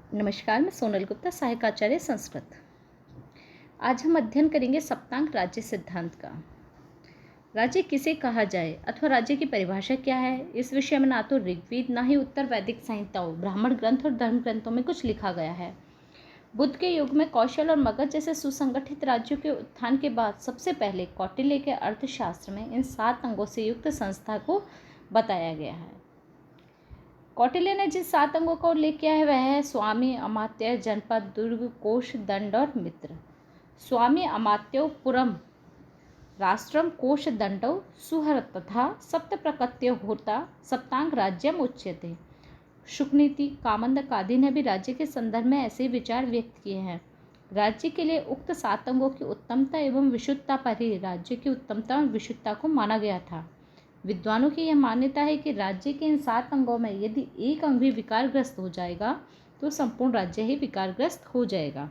नमस्कार, मैं सोनल गुप्ता, सहायक आचार्य संस्कृत। आज हम अध्ययन करेंगे सप्तांग राज्य सिद्धांत का। राज्य किसे कहा जाए अथवा राज्य की परिभाषा क्या है, इस विषय में ना तो ऋग्वेद ना ही उत्तर वैदिक संहिताओं, ब्राह्मण ग्रंथ और धर्म ग्रंथों में कुछ लिखा गया है। बुद्ध के युग में कौशल और मगध जैसे सुसंगठित राज्यों के उत्थान के बाद सबसे पहले कौटिल्य के अर्थशास्त्र में इन 7 अंगों से युक्त संस्था को बताया गया है। कौटिल्य ने जिन 7 अंगों का उल्लेख किया है वह है स्वामी, अमात्य, जनपद, दुर्ग, कोश, दंड और मित्र। स्वामी अमात्यो पुरम राष्ट्रम कोश दंडौ सुहर तथा सप्त प्रकृत्यो होता सप्तांग राज्यम उच्यते। शुकनीति, कामंदक आदि ने भी राज्य के संदर्भ में ऐसे विचार व्यक्त किए हैं। राज्य के लिए उक्त 7 अंगों की उत्तमता एवं विशुद्धता पर ही राज्य की उत्तमता और विशुद्धता को माना गया था। विद्वानों की यह मान्यता है कि राज्य के इन 7 अंगों में यदि एक अंग भी विकारग्रस्त हो जाएगा तो संपूर्ण राज्य ही विकारग्रस्त हो जाएगा।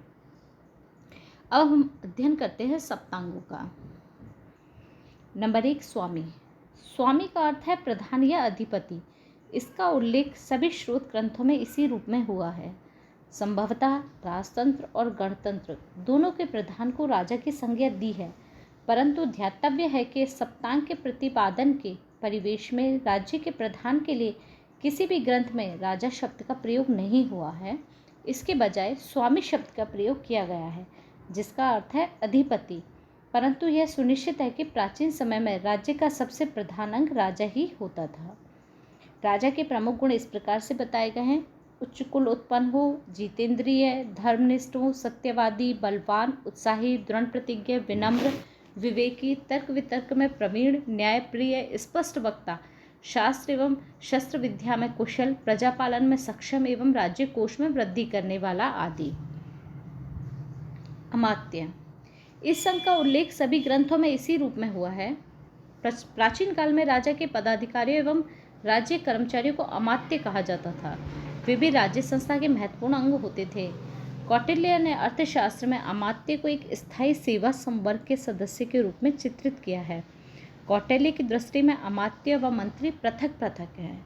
अब हम अध्ययन करते हैं सप्तांगों का। नंबर 1, स्वामी। स्वामी का अर्थ है प्रधान या अधिपति। इसका उल्लेख सभी स्रोत ग्रंथों में इसी रूप में हुआ है। संभवतः राजतंत्र और गणतंत्र दोनों के प्रधान को राजा की संज्ञा दी है, परंतु ध्यातव्य है कि सप्तांग के प्रतिपादन के परिवेश में राज्य के प्रधान के लिए किसी भी ग्रंथ में राजा शब्द का प्रयोग नहीं हुआ है। इसके बजाय स्वामी शब्द का प्रयोग किया गया है, जिसका अर्थ है अधिपति। परंतु यह सुनिश्चित है कि प्राचीन समय में राज्य का सबसे प्रधान अंग राजा ही होता था। राजा के प्रमुख गुण इस प्रकार से बताए गए हैं: उच्च कुल उत्पन्न हो, जितेंद्रिय, धर्मनिष्ठ हो, सत्यवादी, बलवान, उत्साही, दृढ़ प्रतिज्ञ, विनम्र, विवेकी, तर्क वितर्क में प्रवीण, न्यायप्रिय, स्पष्ट वक्ता, शास्त्र एवं शस्त्र विद्या में कुशल, प्रजापालन में सक्षम एवं राज्य कोष में वृद्धि करने वाला आदि। अमात्य। इस अंग का उल्लेख सभी ग्रंथों में इसी रूप में हुआ है। प्राचीन काल में राजा के पदाधिकारियों एवं राज्य कर्मचारियों को अमात्य कहा जाता था। वे भी राज्य संस्था के महत्वपूर्ण अंग होते थे। कौटिल्य ने अर्थशास्त्र में अमात्य को एक स्थायी सेवा संवर्ग के सदस्य के रूप में चित्रित किया है। कौटिल्य की दृष्टि में अमात्य व मंत्री पृथक पृथक हैं।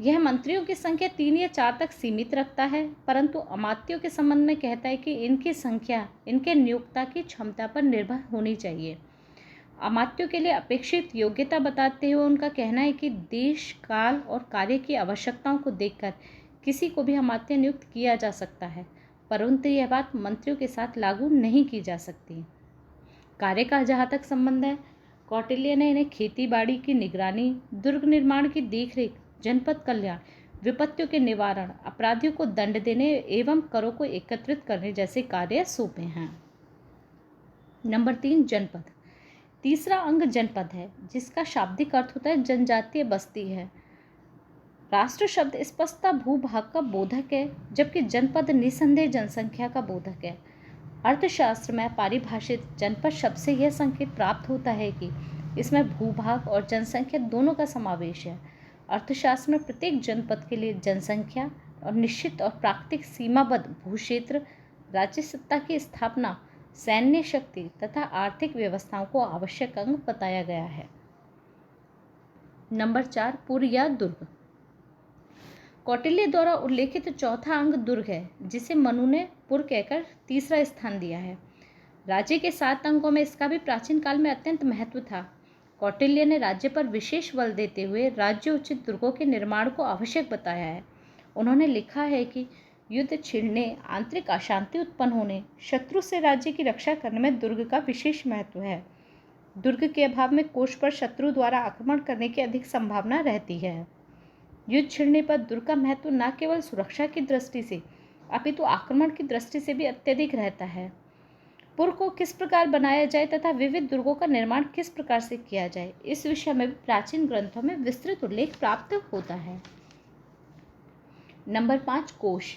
यह मंत्रियों की संख्या 3 या 4 तक सीमित रखता है, परंतु अमात्यों के संबंध में कहता है कि इनकी संख्या इनके नियोक्ता की क्षमता पर निर्भर होनी चाहिए। अमात्यों के लिए अपेक्षित योग्यता बताते हुए उनका कहना है कि देश, काल और कार्य की आवश्यकताओं को देखकर किसी को भी अमात्य नियुक्त किया जा सकता है, परंतु यह बात मंत्रियों के साथ लागू नहीं की जा सकती। कार्य का जहाँ तक संबंध है, कौटिल्य ने इन्हें खेती बाड़ी की निगरानी, दुर्ग निर्माण की देखरेख, जनपद कल्याण, विपत्तियों के निवारण, अपराधियों को दंड देने एवं करों को एकत्रित करने जैसे कार्य सौंपे हैं। नंबर 3, जनपद। तीसरा अंग जनपद है, जिसका शाब्दिक अर्थ होता है जनजातीय बस्ती है। राष्ट्र शब्द स्पष्टता भूभाग का बोधक है, जबकि जनपद निसंदेह जनसंख्या का बोधक है। अर्थशास्त्र में परिभाषित जनपद शब्द से यह संकेत प्राप्त होता है कि इसमें भूभाग और जनसंख्या दोनों का समावेश है। अर्थशास्त्र में प्रत्येक जनपद के लिए जनसंख्या और निश्चित और प्राकृतिक सीमाबद्ध भूक्षेत्र, राज्य सत्ता की स्थापना, सैन्य शक्ति तथा आर्थिक व्यवस्थाओं को आवश्यक अंग बताया गया है। नंबर 4, पुर या दुर्ग। कौटिल्य द्वारा उल्लेखित चौथा अंग दुर्ग है, जिसे मनु ने पुर कहकर तीसरा स्थान दिया है। राज्य के 7 अंगों में इसका भी प्राचीन काल में अत्यंत महत्व था। कौटिल्य ने राज्य पर विशेष बल देते हुए राज्य उचित दुर्गों के निर्माण को आवश्यक बताया है। उन्होंने लिखा है कि युद्ध छिड़ने, आंतरिक अशांति उत्पन्न होने, शत्रु से राज्य की रक्षा करने में दुर्ग का विशेष महत्व है। दुर्ग के अभाव में कोष पर शत्रु द्वारा आक्रमण करने की अधिक संभावना रहती है। युद्ध छिड़ने पर दुर्ग का महत्व न केवल सुरक्षा की दृष्टि से अपितु आक्रमण की दृष्टि से भी अत्यधिक रहता है। पुर को किस प्रकार बनाया जाए तथा विविध दुर्गों का निर्माण किस प्रकार से किया जाए, इस विषय में प्राचीन ग्रंथों में विस्तृत उल्लेख प्राप्त होता है। नंबर 5, कोश।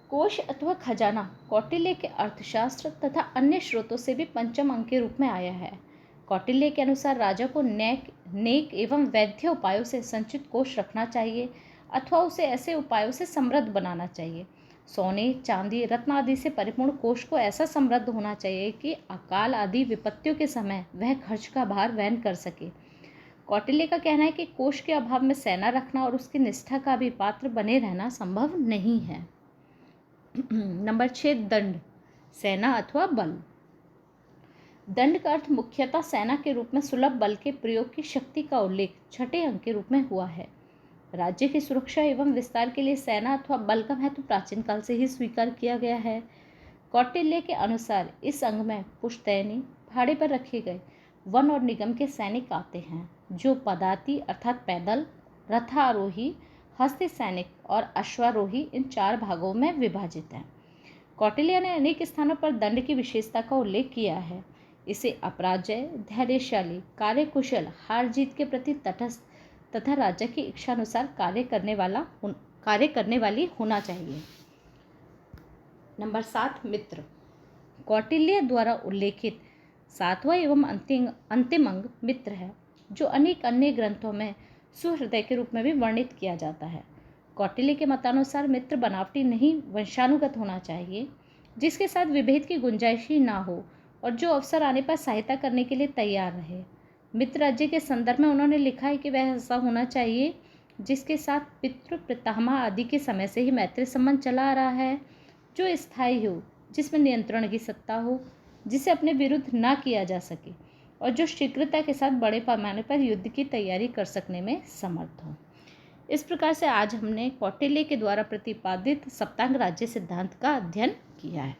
कोश अथवा खजाना कौटिल्य के अर्थशास्त्र तथा अन्य स्रोतों से भी पंचम अंग के रूप में आया है। कौटिल्य के अनुसार राजा को नेक एवं वैद्य उपायों से संचित कोष रखना चाहिए अथवा उसे ऐसे उपायों से समृद्ध बनाना चाहिए। सोने, चांदी, रत्न आदि से परिपूर्ण कोष को ऐसा समृद्ध होना चाहिए कि अकाल आदि विपत्तियों के समय वह खर्च का भार वहन कर सके। कौटिल्य का कहना है कि कोष के अभाव में सेना रखना और उसकी निष्ठा का भी पात्र बने रहना संभव नहीं है। नंबर 6 दंड, सेना अथवा बल। दंड का अर्थ मुख्यतः सेना के रूप में सुलभ बल के प्रयोग की शक्ति का उल्लेख छठे अंक के रूप में हुआ है। राज्य की सुरक्षा एवं विस्तार के लिए सेना अथवा बल का महत्व प्राचीन काल से ही स्वीकार किया गया है। कौटिल्य के अनुसार इस अंग में पुश्तैनी, भाड़े पर रखे गए वन और निगम के सैनिक आते हैं, जो पदाति अर्थात पैदल, रथारोही, हस्ती सैनिक और अश्वारोही इन 4 भागों में विभाजित हैं। कौटिल्य ने अनेक स्थानों पर दंड की विशेषता का उल्लेख किया है। इसे अपराजय, धैर्यशाली, कार्यकुशल, हार जीत के प्रति तटस्थ तथा राजा की इच्छानुसार कार्य करने वाली होना चाहिए। नंबर 7 मित्र। कौटिल्य द्वारा उल्लेखित 7वां एवं अंतिम अंग मित्र है, जो अनेक अन्य ग्रंथों में सुहृदय के रूप में भी वर्णित किया जाता है। कौटिल्य के मतानुसार मित्र बनावटी नहीं वंशानुगत होना चाहिए, जिसके साथ विभेद की गुंजाइश ही ना हो और जो अवसर आने पर सहायता करने के लिए तैयार रहे। मित्र राज्य के संदर्भ में उन्होंने लिखा है कि वह ऐसा होना चाहिए जिसके साथ पितृ पितामह आदि के समय से ही मैत्री संबंध चला आ रहा है, जो स्थायी हो, जिसमें नियंत्रण की सत्ता हो, जिसे अपने विरुद्ध ना किया जा सके और जो शीघ्रता के साथ बड़े पैमाने पर युद्ध की तैयारी कर सकने में समर्थ हो। इस प्रकार से आज हमने कौटिल्य के द्वारा प्रतिपादित सप्तांग राज्य सिद्धांत का अध्ययन किया है।